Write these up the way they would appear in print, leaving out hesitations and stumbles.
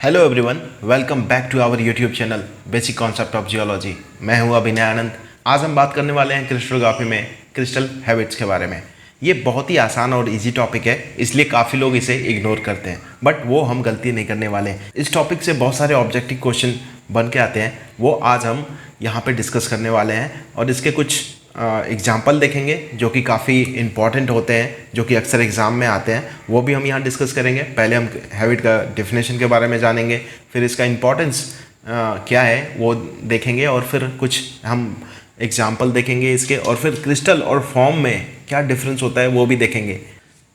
Hello everyone, welcome back to our YouTube channel basic concept of geology. मैं हूं अभिनय आनंद। आज हम बात करने वाले हैं क्रिस्टलोग्राफी में क्रिस्टल हैबिट्स के बारे में। ये बहुत ही आसान और इजी टॉपिक है, इसलिए काफ़ी लोग इसे इग्नोर करते हैं, बट वो हम गलती नहीं करने वाले हैं। इस टॉपिक से बहुत सारे ऑब्जेक्टिव क्वेश्चन बन के आते हैं, वो आज हम यहाँ पे डिस्कस करने वाले हैं और इसके कुछ एग्जाम्पल देखेंगे जो कि काफ़ी इंपॉर्टेंट होते हैं, जो कि अक्सर एग्ज़ाम में आते हैं, वो भी हम यहाँ डिस्कस करेंगे। पहले हम हैबिट का डेफिनेशन के बारे में जानेंगे, फिर इसका इम्पोर्टेंस क्या है वो देखेंगे, और फिर कुछ हम एग्जाम्पल देखेंगे इसके, और फिर क्रिस्टल और फॉर्म में क्या डिफरेंस होता है वो भी देखेंगे।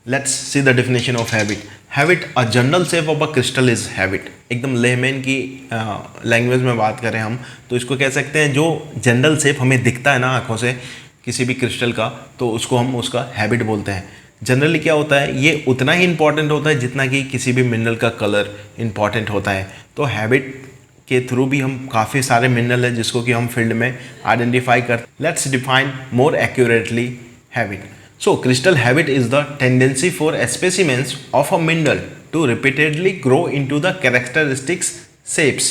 Let's see the definition of habit. Habit, a general shape of a crystal is habit. एकदम लेमैन की लैंग्वेज में बात करें हम तो इसको कह सकते हैं, जो जनरल शेप हमें दिखता है ना आंखों से किसी भी क्रिस्टल का, तो उसको हम उसका हैबिट बोलते हैं। जनरली क्या होता है, ये उतना ही इंपॉर्टेंट होता है जितना कि किसी भी मिनरल का कलर इंपॉर्टेंट होता है। तो हैबिट के थ्रू भी हम काफ़ी सारे मिनरल है जिसको कि हम फील्ड में आइडेंटिफाई करते। Let's define more accurately habit. So, crystal habit is the tendency for specimens of a mineral to repeatedly grow into the characteristics shapes।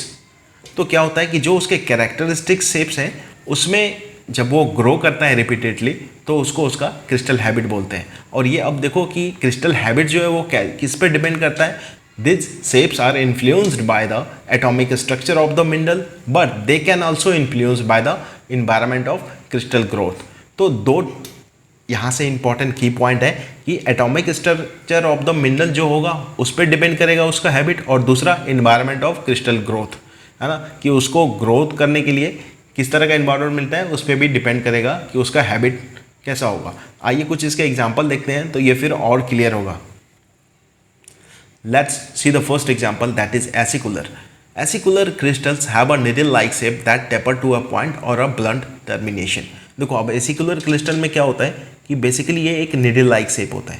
तो क्या होता है कि जो उसके characteristics shapes हैं उसमें जब वो ग्रो करता है रिपीटेडली तो उसको उसका क्रिस्टल हैबिट बोलते हैं। और ये अब देखो कि क्रिस्टल हैबिट जो है वो किस पे डिपेंड करता है। These shapes are influenced by the atomic structure of the mineral, but they can also influenced by the environment of crystal growth। तो दो यहाँ से इंपॉर्टेंट की पॉइंट है कि atomic structure of the mineral जो होगा उस पर डिपेंड करेगा उसका हैबिट, और दूसरा इन्वायरमेंट ऑफ क्रिस्टल ग्रोथ, है ना, कि उसको ग्रोथ करने के लिए किस तरह का इन्वायरमेंट मिलता है उस पर भी डिपेंड करेगा कि उसका हैबिट कैसा होगा। आइए कुछ इसके एग्जाम्पल देखते हैं तो ये फिर और क्लियर होगा। Let's see the first example, that is acicular. Acicular crystals have a needle like shape that taper to a point और अ ब्लंट टर्मिनेशन। देखो अब एसिकुलर क्रिस्टल में क्या होता है कि बेसिकली ये एक निडल लाइक शेप होता है,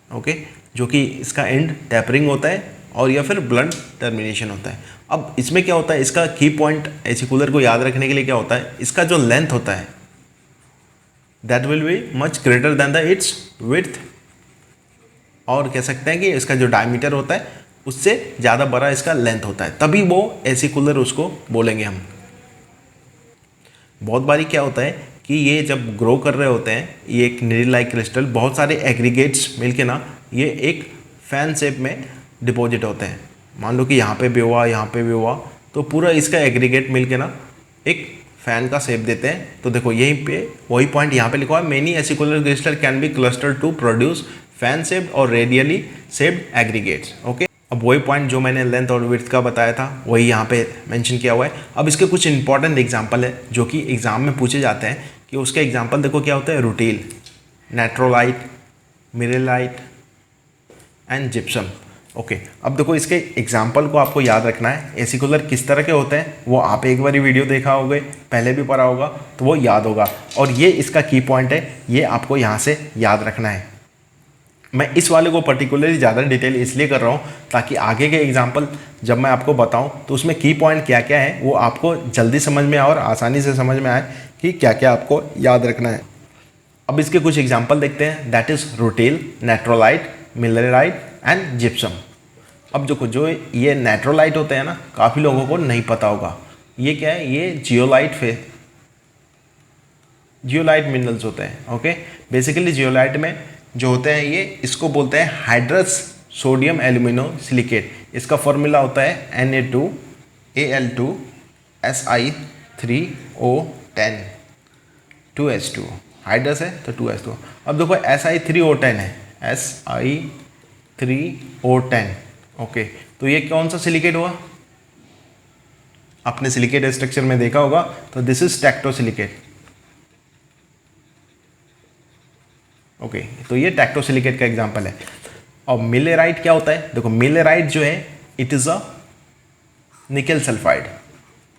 ओके, जो कि इसका एंड टेपरिंग होता है और या फिर ब्लंट टर्मिनेशन होता है। अब इसमें क्या होता है, इसका की पॉइंट एसिकुलर को याद रखने के लिए क्या होता है, इसका जो लेंथ होता है that will be much greater than the it's width, और कह सकते हैं कि इसका जो डायमीटर होता है उससे ज़्यादा बड़ा इसका लेंथ होता है, तभी वो एसिकुलर उसको बोलेंगे हम। बहुत बारी क्या होता है कि ये जब ग्रो कर रहे होते हैं, ये एक निडल लाइक क्रिस्टल बहुत सारे एग्रीगेट्स मिलके ना ये एक फैन शेप में डिपॉजिट होते हैं। मान लो कि यहाँ पे भी हुआ, यहाँ पे भी हुआ, तो पूरा इसका एग्रीगेट मिलके ना एक फैन का शेप देते हैं। तो देखो यहीं पे वही पॉइंट यहाँ पे लिखा हुआ है, many acicular crystal can be cluster to produce fan shaped और रेडियली शेप्ड एग्रीगेट्स। ओके, अब वही पॉइंट जो मैंने लेंथ और विड्थ का बताया था वही यहाँ पे मेंशन किया हुआ है। अब इसके कुछ इंपॉर्टेंट एग्जांपल है जो कि एग्जाम में पूछे जाते हैं, कि उसके एग्जांपल देखो क्या होता है, रूटील, नेट्रोलाइट, मिरेलाइट एंड जिप्सम। ओके, अब देखो इसके एग्जांपल को आपको याद रखना है। एसिकुलर किस तरह के होते हैं वो आप एक बार वीडियो देखा होगे, पहले भी पढ़ा होगा, तो वो याद होगा, और ये इसका की पॉइंट है, ये आपको यहाँ से याद रखना है। मैं इस वाले को पर्टिकुलरली ज़्यादा डिटेल इसलिए कर रहा हूँ ताकि आगे के एग्जाम्पल जब मैं आपको बताऊँ तो उसमें की पॉइंट क्या क्या है वो आपको जल्दी समझ में आए और आसानी से समझ में आए कि क्या क्या आपको याद रखना है। अब इसके कुछ एग्जाम्पल देखते हैं, दैट इज़ रूटील, नेट्रोलाइट, मिलेराइट एंड जिप्सम। अब जो ये नेट्रोलाइट होते हैं ना, काफ़ी लोगों को नहीं पता होगा, ये क्या है, ये जियोलाइट मिनरल्स होते हैं। ओके, बेसिकली जियोलाइट में जो होते हैं ये इसको बोलते हैं हाइड्रस सोडियम एल्यूमिनो सिलिकेट। इसका फॉर्मूला होता है Na2Al2Si3O10 2H2। हाइड्रस है तो 2H2। अब देखो Si3O10 है, Si3O10। ओके, तो ये कौन सा सिलिकेट हुआ, आपने सिलिकेट स्ट्रक्चर में देखा होगा, तो दिस इज टेक्टोसिलिकेट। ओके, तो ये टेक्टोसिलिकेट का एग्जांपल है। और मिलेराइट क्या होता है, देखो मिलेराइट जो है it is a nickel sulphide,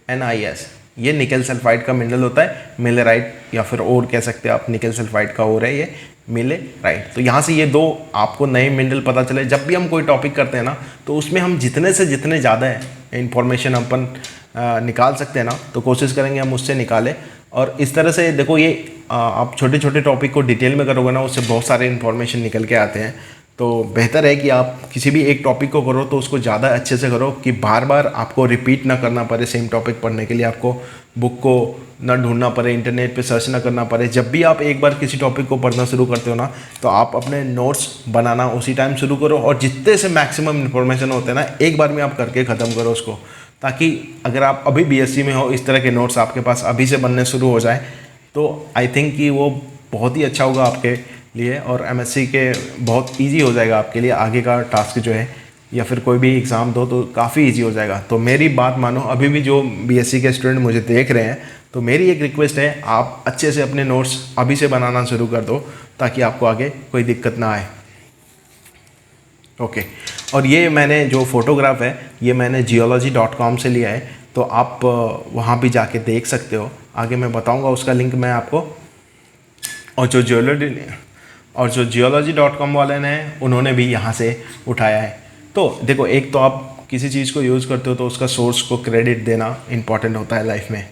NiS। ये निकेल सल्फाइड का मिनरल होता है मिलेराइट, या फिर और कह सकते हैं आप निकेल सल्फाइड का और है ये मिलेराइट। तो यहाँ से ये दो आपको नए मिनरल पता चले। जब भी हम कोई टॉपिक करते हैं ना तो उसमें हम जितने से जितने ज़्यादा है इंफॉर्मेशन अपन निकाल सकते हैं ना, तो कोशिश करेंगे हम उससे निकालें। और इस तरह से देखो ये आप छोटे छोटे टॉपिक को डिटेल में करोगे ना, उससे बहुत सारे इन्फॉर्मेशन निकल के आते हैं। तो बेहतर है कि आप किसी भी एक टॉपिक को करो तो उसको ज़्यादा अच्छे से करो कि बार बार आपको रिपीट ना करना पड़े। सेम टॉपिक पढ़ने के लिए आपको बुक को ना ढूंढना पड़े, इंटरनेट पे सर्च ना करना पड़े। जब भी आप एक बार किसी टॉपिक को पढ़ना शुरू करते हो ना, तो आप अपने नोट्स बनाना उसी टाइम शुरू करो और जितने से मैक्सिमम इन्फॉर्मेशन होते हैं ना, एक बार में आप करके ख़त्म करो उसको, ताकि अगर आप अभी बीएससी में हो, इस तरह के नोट्स आपके पास अभी से बनने शुरू हो जाए तो आई थिंक कि वो बहुत ही अच्छा होगा आपके लिए और एमएससी के बहुत इजी हो जाएगा आपके लिए। आगे का टास्क जो है या फिर कोई भी एग्ज़ाम दो तो काफ़ी इजी हो जाएगा। तो मेरी बात मानो, अभी भी जो बीएससी के स्टूडेंट मुझे देख रहे हैं, तो मेरी एक रिक्वेस्ट है, आप अच्छे से अपने नोट्स अभी से बनाना शुरू कर दो ताकि आपको आगे कोई दिक्कत ना आए। ओके, और ये मैंने जो फोटोग्राफ है ये मैंने geology.com से लिया है, तो आप वहाँ भी जाके देख सकते हो। आगे मैं बताऊँगा उसका लिंक मैं आपको। और जो geology.com वाले ने उन्होंने भी यहाँ से उठाया है। तो देखो, एक तो आप किसी चीज़ को यूज़ करते हो तो उसका सोर्स को क्रेडिट देना इंपॉर्टेंट होता है लाइफ में।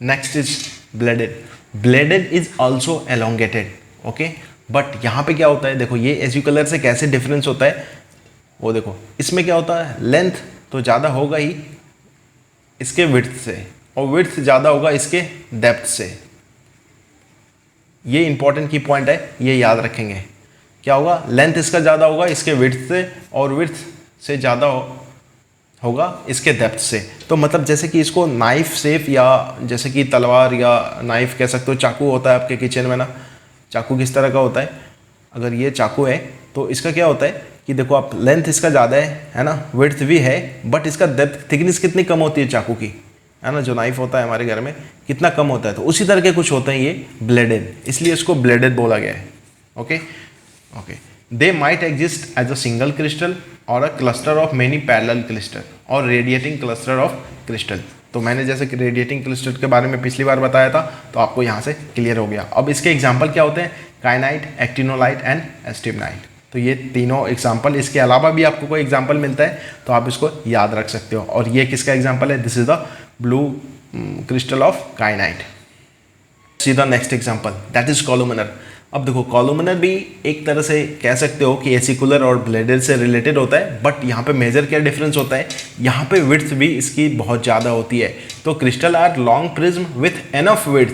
Next is blooded. Blooded is also elongated, okay, but यहाँ पे क्या होता है, देखो ये एसयू कलर से कैसे डिफरेंस होता है वो देखो। इसमें क्या होता है, लेंथ तो ज़्यादा होगा ही इसके विड्थ से, और विड्थ ज़्यादा होगा इसके डेप्थ से। ये इंपॉर्टेंट की पॉइंट है, ये याद रखेंगे। क्या होगा, लेंथ इसका ज़्यादा होगा इसके विड्थ से, और विड्थ से ज़्यादा होगा इसके डेप्थ से। तो मतलब जैसे कि इसको नाइफ शेप, या जैसे कि तलवार या नाइफ कह सकते हो, चाकू होता है आपके किचन में ना, चाकू किस तरह का होता है, अगर ये चाकू है तो इसका क्या होता है कि देखो आप, लेंथ इसका ज़्यादा है ना, विड्थ भी है, बट इसका डेप्थ, थिकनेस कितनी कम होती है चाकू की, है ना, जो नाइफ होता है हमारे घर में कितना कम होता है। तो उसी तरह के कुछ होते हैं ये ब्लेडेड, इसलिए इसको ब्लेडेड बोला गया है। Okay okay, they might exist as a single crystal और a cluster of many parallel crystal और रेडिएटिंग क्लस्टर ऑफ क्रिस्टल। तो मैंने जैसे कि रेडिएटिंग क्रिस्टल के बारे में पिछली बार बताया था, तो आपको यहाँ से क्लियर हो गया। अब इसके एग्जाम्पल क्या होते हैं, काइनाइट, एक्टिनोलाइट एंड एस्टिमनाइट। तो ये तीनों एग्जाम्पल, इसके अलावा भी आपको कोई एग्जाम्पल मिलता है तो आप इसको याद रख सकते हो। और ये किसका एग्जाम्पल है, this is the blue crystal of kyanite. See the next example, that is columnar. अब देखो, कॉलुमिनर भी एक तरह से कह सकते हो कि एसिकुलर और ब्लेडेड से रिलेटेड होता है, बट यहाँ पे मेजर क्या डिफरेंस होता है, यहाँ पे विड्थ भी इसकी बहुत ज़्यादा होती है। तो crystal are long prism with enough width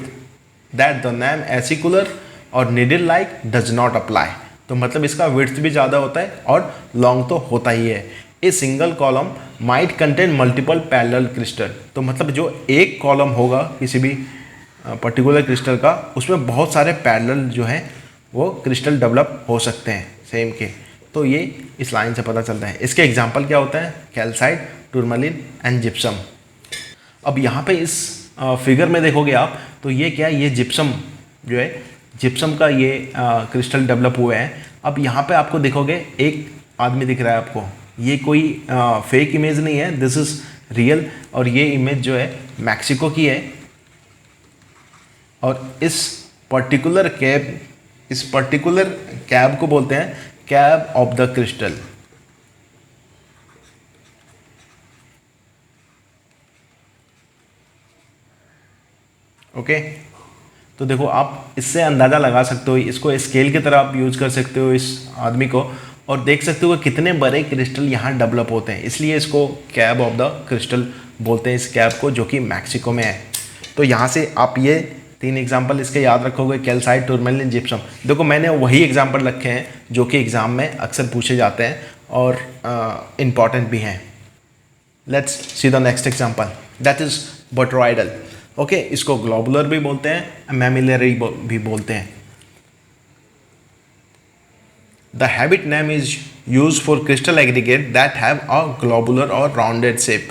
that the name acicular और needle like does not apply. तो मतलब इसका विड्थ भी ज़्यादा होता है और लॉन्ग तो होता ही है। A single column might contain multiple parallel crystal. तो मतलब जो एक कॉलम होगा किसी भी पर्टिकुलर क्रिस्टल का, उसमें बहुत सारे पैरेलल जो हैं वो क्रिस्टल डेवलप हो सकते हैं सेम के। तो ये इस लाइन से पता चलता है। इसके एग्जांपल क्या होता है, कैल्साइट, टूरमलिन एंड जिप्सम। अब यहाँ पे इस फिगर में देखोगे आप, तो ये क्या है, ये जिप्सम जो है, जिप्सम का ये क्रिस्टल डेवलप हुए हैं। अब यहाँ पे आपको देखोगे एक आदमी दिख रहा है आपको, ये कोई फेक इमेज नहीं है, दिस इज रियल। और ये इमेज जो है मैक्सिको की है, और इस पर्टिकुलर कैब को बोलते हैं cab of the crystal. Okay, तो देखो आप इससे अंदाज़ा लगा सकते हो, इसको स्केल की तरह आप यूज़ कर सकते हो इस आदमी को, और देख सकते हो कि कितने बड़े क्रिस्टल यहाँ डेवलप होते हैं। इसलिए इसको कैब ऑफ द क्रिस्टल बोलते हैं, इस कैब को, जो कि मैक्सिको में है। तो यहाँ से आप ये 3 एग्जाम्पल इसके याद रखोगे, कैल्साइट, टूरमलिन, जिप्सम। देखो मैंने वही एग्जाम्पल रखे हैं जो कि एग्ज़ाम में अक्सर पूछे जाते हैं और इम्पॉर्टेंट भी हैं। Let's see the next example, that is botryoidal. Okay, इसको ग्लोबुलर भी बोलते हैं, मैमिलरी भी बोलते हैं। The habit name is use for crystal aggregate that have a globular और राउंडेड शेप।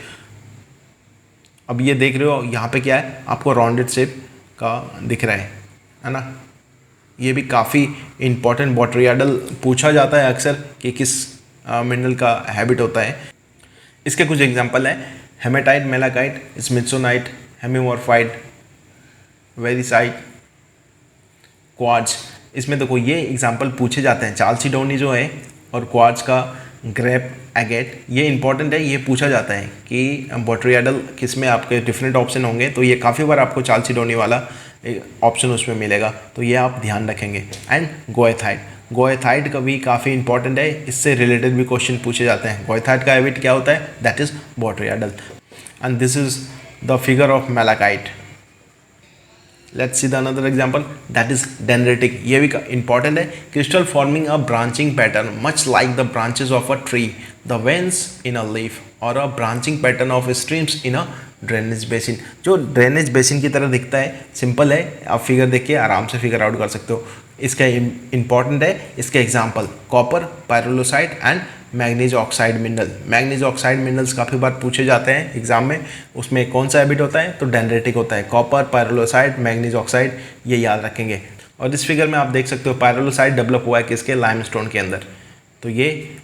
अब ये देख रहे हो यहाँ पे क्या है, आपको राउंडेड शेप का दिख रहा है ना। ये भी काफ़ी इंपॉर्टेंट, बोट्रॉइडल पूछा जाता है अक्सर कि किस मिनरल का हैबिट होता है। इसके कुछ एग्जांपल हैं, हेमेटाइट, मेलाकाइट, स्मिथसोनाइट, हेमीमॉर्फाइट, वेरिसाइट, क्वार्ट्ज। इसमें देखो ये एग्जांपल पूछे जाते हैं, चालसीडोनी जो है और क्वार्ट्ज का ग्रेप एगेट, ये इंपॉर्टेंट है, ये पूछा जाता है कि बोट्रॉइडल किस में आपके डिफरेंट ऑप्शन होंगे, तो ये काफ़ी बार आपको चालसीडोनी वाला ऑप्शन उसमें मिलेगा, तो ये आप ध्यान रखेंगे। एंड गोएथाइट, गोएथाइट का भी काफ़ी इंपॉर्टेंट है, इससे रिलेटेड भी क्वेश्चन पूछे जाते हैं। गोएथाइट का हैबिट क्या होता है? That is botryoidal, and this is the figure of malachite. Let's see the another example, that is dendritic. ये भी इंपॉर्टेंट है। Crystal forming a branching pattern much like the branches of a tree, the veins in a leaf और a branching pattern of streams in a drainage basin. जो drainage basin की तरह दिखता है, simple है, आप फिगर देख के आराम से फिगर आउट कर सकते हो। इसका इंपॉर्टेंट है इसके example copper, pyrolusite and manganese oxide mineral. Manganese oxide minerals काफ़ी बार पूछे जाते हैं एग्जाम में। उसमें कौन सा हैबिट होता है? तो डेनड्रिटिक होता है। कॉपर, पायरोलोसाइट, मैग्नीज ऑक्साइड, ये याद रखेंगे। और इस फिगर में आप देख सकते हो पायरोलोसाइट डेवलप हुआ है किसके? लाइमस्टोन के अंदर। तो ये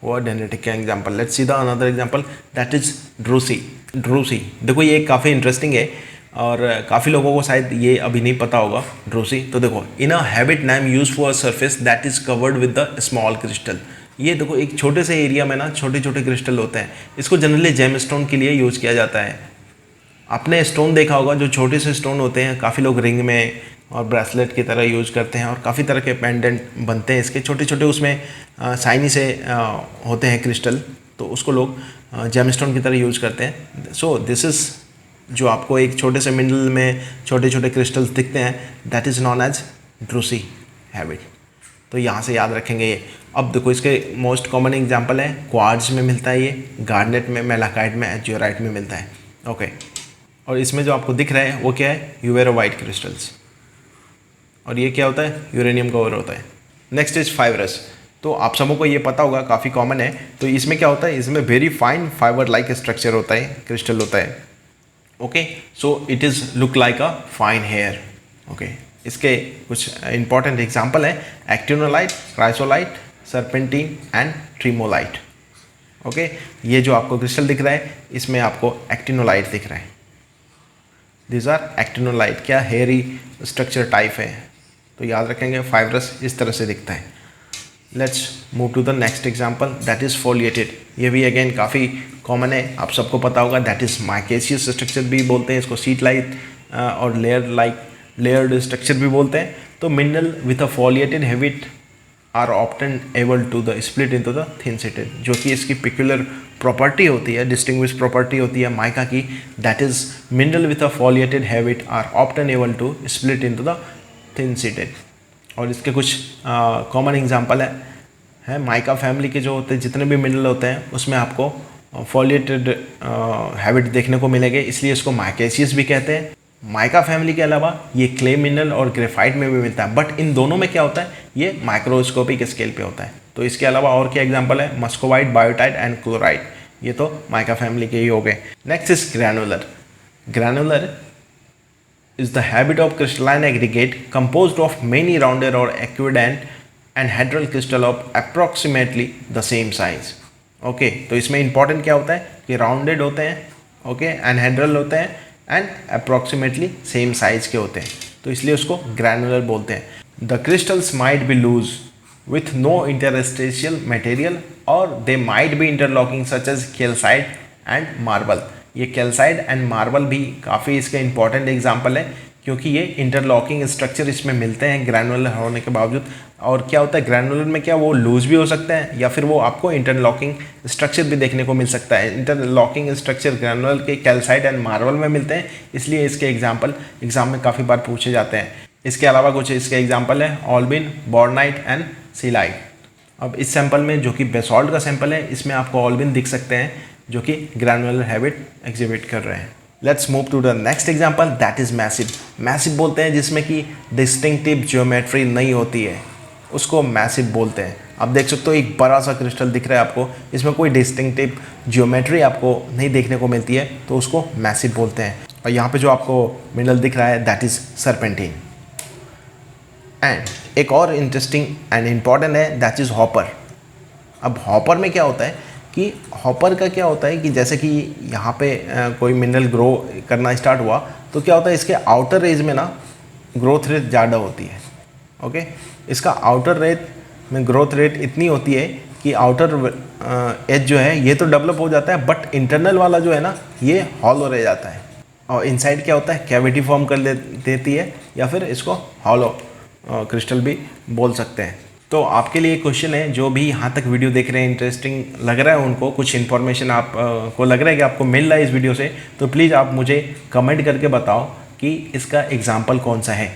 वो डेनड्रिटिक का example. Let's see the another example, that is drusy. Drusy देखो ये काफ़ी इंटरेस्टिंग है और काफ़ी लोगों को शायद ये अभी नहीं पता होगा ड्रूसी। तो देखो, in a habit name use for a surface that is covered with the small crystal. ये देखो एक छोटे से एरिया में ना छोटे छोटे क्रिस्टल होते हैं। इसको जनरली जेमस्टोन के लिए यूज किया जाता है। आपने स्टोन देखा होगा जो छोटे से स्टोन होते हैं, काफ़ी लोग रिंग में और ब्रेसलेट की तरह यूज करते हैं और काफ़ी तरह के पेंडेंट बनते हैं इसके छोटे छोटे। उसमें शाइनी से होते हैं क्रिस्टल, तो उसको लोग जेमस्टोन की तरह यूज करते हैं। सो दिस इज़ जो आपको एक छोटे से मिनरल में छोटे छोटे क्रिस्टल्स दिखते हैं, that is known as drusy habit. तो यहाँ से याद रखेंगे ये। अब देखो इसके मोस्ट कॉमन एग्जांपल है, क्वार्ट्ज में मिलता है ये, गार्नेट में, मैलाकाइट में, एजियोराइट में मिलता है। ओके, और इसमें जो आपको दिख रहा है वो क्या है? यूवेरोवाइट क्रिस्टल्स। और ये क्या होता है? यूरेनियम कवर होता है। Next is fibrous. तो आप सबों को ये पता होगा, काफ़ी कॉमन है। तो इसमें क्या होता है? इसमें very fine fibre like structure होता है, क्रिस्टल होता है। Okay, so it is look like a fine hair. Okay, इसके कुछ इंपॉर्टेंट एग्जाम्पल है, actinolite, chrysolite, serpentine and tremolite. Okay, ये जो आपको क्रिस्टल दिख रहा है इसमें आपको एक्टिनोलाइट दिख रहा है। This are actinolite. क्या? हेयरी स्ट्रक्चर टाइप है। तो याद रखेंगे फाइब्रस इस तरह से दिखता है। Let's move to the next example, that is foliated. ये भी अगेन काफ़ी कॉमन है, आप सबको पता होगा। दैट इज़ माइकेशियस स्ट्रक्चर भी बोलते हैं इसको, सीट लाइक और लेयर्ड स्ट्रक्चर भी बोलते हैं। तो mineral with a foliated habit are often able to the split into the thin sheeted, जो कि इसकी पिक्यूलर प्रॉपर्टी होती है, डिस्टिंग्विश प्रॉपर्टी होती है माइका की। That is mineral with a foliated habit are often able to split into the thin sheeted. और इसके कुछ कॉमन एग्जांपल है माइका फैमिली के जो होते हैं, जितने भी मिनरल होते हैं उसमें आपको फोलिएटेड हैबिट देखने को मिलेंगे, इसलिए इसको माइकेशियस भी कहते हैं। माइका फैमिली के अलावा ये क्ले मिनरल और ग्रेफाइट में भी मिलता है, बट इन दोनों में क्या होता है? ये माइक्रोस्कोपिक स्केल पे होता है। तो इसके अलावा और क्या एग्जांपल है? Muscovite, biotite and chlorite. ये तो माइका फैमिली के ही हो गए। Next is granular. Granular is the habit of crystalline aggregate composed of many rounded or equivalent anhedral crystal of approximately the same size. Okay, तो इसमें important क्या होता है कि राउंडेड होते हैं, ओके, एनहेड्रल होते हैं एंड अप्रॉक्सीमेटली सेम साइज के होते हैं, तो इसलिए उसको ग्रैनुलर बोलते हैं। The crystals might be loose with no interstitial material और they might be interlocking such as calcite and marble. ये कैल्साइट एंड मार्बल भी काफ़ी इसके इंपॉर्टेंट एग्जाम्पल है, क्योंकि ये इंटरलॉकिंग स्ट्रक्चर इसमें मिलते हैं ग्रैनुलर होने के बावजूद। और क्या होता है ग्रैनुलर में, क्या वो लूज भी हो सकता है या फिर वो आपको इंटरलॉकिंग स्ट्रक्चर भी देखने को मिल सकता है। इंटरलॉकिंग स्ट्रक्चर ग्रैनुलर के कैल्साइट एंड मार्बल में मिलते हैं, इसलिए इसके एग्जाम्पल एग्जाम में काफ़ी बार पूछे जाते हैं। इसके अलावा कुछ इसके एग्जाम्पल है ऑल्बिन, बोर्नाइट एंड सीलाइट। अब इस सैंपल में जो कि बेसॉल्ट का सैंपल है, इसमें आपको ऑल्बिन दिख सकते हैं जो कि ग्रैनुलर हैबिट एग्जिबिट कर रहे हैं। Let's move to the next example, that is massive. Massive बोलते हैं जिसमें कि डिस्टिंक्टिव ज्योमेट्री नहीं होती है, उसको मैसिव बोलते हैं। आप देख सकते हो एक बड़ा सा क्रिस्टल दिख रहा है आपको, इसमें कोई डिस्टिंक्टिव ज्योमेट्री आपको नहीं देखने को मिलती है, तो उसको मैसिव बोलते हैं। और यहाँ पे जो आपको मिनरल दिख रहा है दैट इज सर्पेंटीन। एंड एक और इंटरेस्टिंग एंड इम्पॉर्टेंट है, दैट इज हॉपर। अब हॉपर में क्या होता है कि हॉपर का क्या होता है कि जैसे कि यहाँ पे कोई मिनरल ग्रो करना स्टार्ट हुआ, तो क्या होता है इसके आउटर एज में ना ग्रोथ रेट ज़्यादा होती है। ओके, इसका आउटर रेट में ग्रोथ रेट इतनी होती है कि आउटर एज जो है ये तो डेवलप हो जाता है, बट इंटरनल वाला जो है ना ये हॉलो रह जाता है। और इनसाइड क्या होता है, कैविटी फॉर्म कर देती है या फिर इसको हॉलो क्रिस्टल भी बोल सकते हैं। तो आपके लिए क्वेश्चन है, जो भी यहाँ तक वीडियो देख रहे हैं, इंटरेस्टिंग लग रहा है उनको, कुछ इन्फॉर्मेशन आप को लग रहा है कि आपको मिल रहा है इस वीडियो से, तो प्लीज़ आप मुझे कमेंट करके बताओ कि इसका एग्जाम्पल कौन सा है।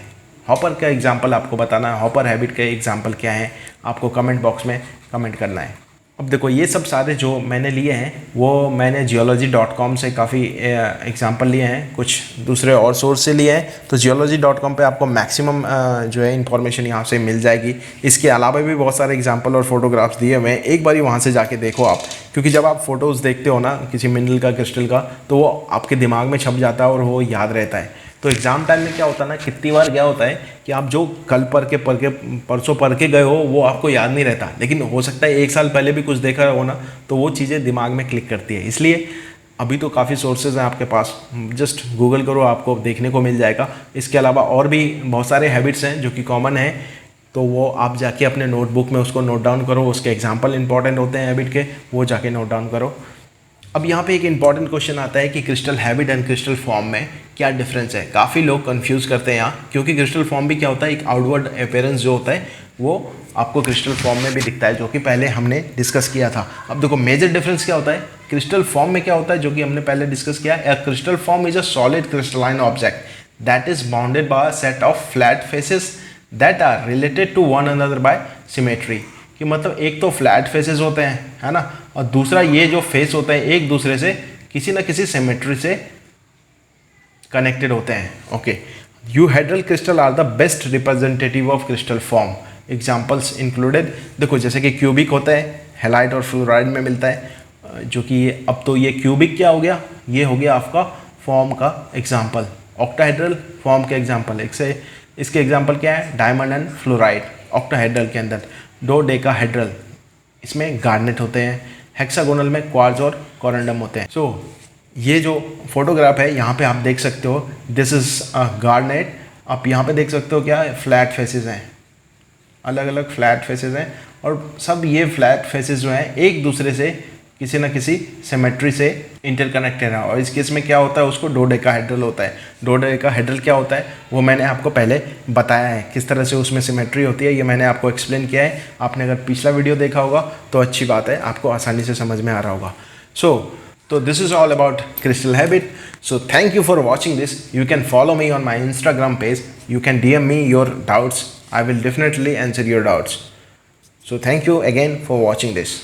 हॉपर का एग्जाम्पल आपको बताना है, हॉपर हैबिट का एग्जाम्पल क्या है, आपको कमेंट बॉक्स में कमेंट करना है। अब देखो, ये सब सारे जो मैंने लिए हैं वो मैंने geology.com से काफ़ी एग्जांपल लिए हैं, कुछ दूसरे और सोर्स से लिए हैं। तो geology.com पे आपको मैक्सिमम जो है इन्फॉर्मेशन यहाँ से मिल जाएगी। इसके अलावा भी बहुत सारे एग्जांपल और फोटोग्राफ्स दिए हुए हैं, एक बार वहाँ से जाके देखो आप, क्योंकि जब आप फोटोज़ देखते हो ना किसी मिनरल का, क्रिस्टल का, तो वो आपके दिमाग में छप जाता है और वो याद रहता है। तो एग्ज़ाम टाइम में क्या होता है ना, कितनी बार क्या होता है कि आप जो कल परसों पढ़ के गए हो वो आपको याद नहीं रहता, लेकिन हो सकता है 1 साल पहले भी कुछ देखा हो ना, तो वो चीज़ें दिमाग में क्लिक करती है। इसलिए अभी तो काफ़ी सोर्सेज हैं आपके पास, जस्ट गूगल करो, आपको देखने को मिल जाएगा। इसके अलावा और भी बहुत सारे हैबिट्स हैं जो कि कॉमन हैं, तो वो आप जाके अपने नोटबुक में उसको नोट डाउन करो। उसके एग्जाम्पल इंपॉर्टेंट होते हैं हैबिट के, वो जाके नोट डाउन करो। अब यहाँ पे एक इंपॉर्टेंट क्वेश्चन आता है कि crystal habit and crystal form में क्या डिफरेंस है। काफ़ी लोग कंफ्यूज करते हैं यहाँ, क्योंकि क्रिस्टल फॉर्म भी क्या होता है, एक आउटवर्ड अपीयरेंस जो होता है वो आपको क्रिस्टल फॉर्म में भी दिखता है, जो कि पहले हमने डिस्कस किया था। अब देखो, मेजर डिफरेंस क्या होता है क्रिस्टल फॉर्म में, क्या होता है जो कि हमने पहले डिस्कस किया। Crystal form is a solid crystalline object that is bounded by a set of flat faces that are related to one another by symmetry. कि मतलब एक तो फ्लैट फेसेस होते हैं, है ना, और दूसरा ये जो फेस होते हैं एक दूसरे से किसी ना किसी सिमेट्री से कनेक्टेड होते हैं। Okay, euhedral crystal are the best representative of crystal form. Examples included, देखो जैसे कि क्यूबिक होता है, हैलाइट और फ्लोराइड में मिलता है, जो कि ये अब तो ये क्यूबिक क्या हो गया, ये हो गया आपका फॉर्म का एग्जाम्पल। ऑक्टाहेड्रल फॉर्म के एग्जाम्पल, इसके एग्जाम्पल क्या है, डायमंड एंड फ्लोराइड ऑक्टाहेड्रल के अंदर। डोडेकाहेड्रल, इसमें गार्नेट होते हैं। हेक्सागोनल में क्वार्ट्ज और कोरंडम होते हैं। सो ये जो फोटोग्राफ है यहाँ पे आप देख सकते हो, दिस इज अ गार्नेट। आप यहाँ पे देख सकते हो क्या है, फ्लैट फेसेस हैं, अलग अलग फ्लैट फेसेस हैं, और सब ये फ्लैट फेसेस जो हैं एक दूसरे से किसी न किसी सिमेट्री से इंटरकनेक्टेड है। और इस केस में क्या होता है, उसको डोडेकाहेड्रल होता है। डोडेकाहेड्रल क्या होता है वो मैंने आपको पहले बताया है, किस तरह से उसमें सिमेट्री होती है, ये मैंने आपको एक्सप्लेन किया है। आपने अगर पिछला वीडियो देखा होगा तो अच्छी बात है, आपको आसानी से समझ में आ रहा होगा। So this is all about crystal habit. So thank you for watching this. You can follow me on my Instagram page. You can DM me your doubts. I will definitely answer your doubts. So thank you again for watching this.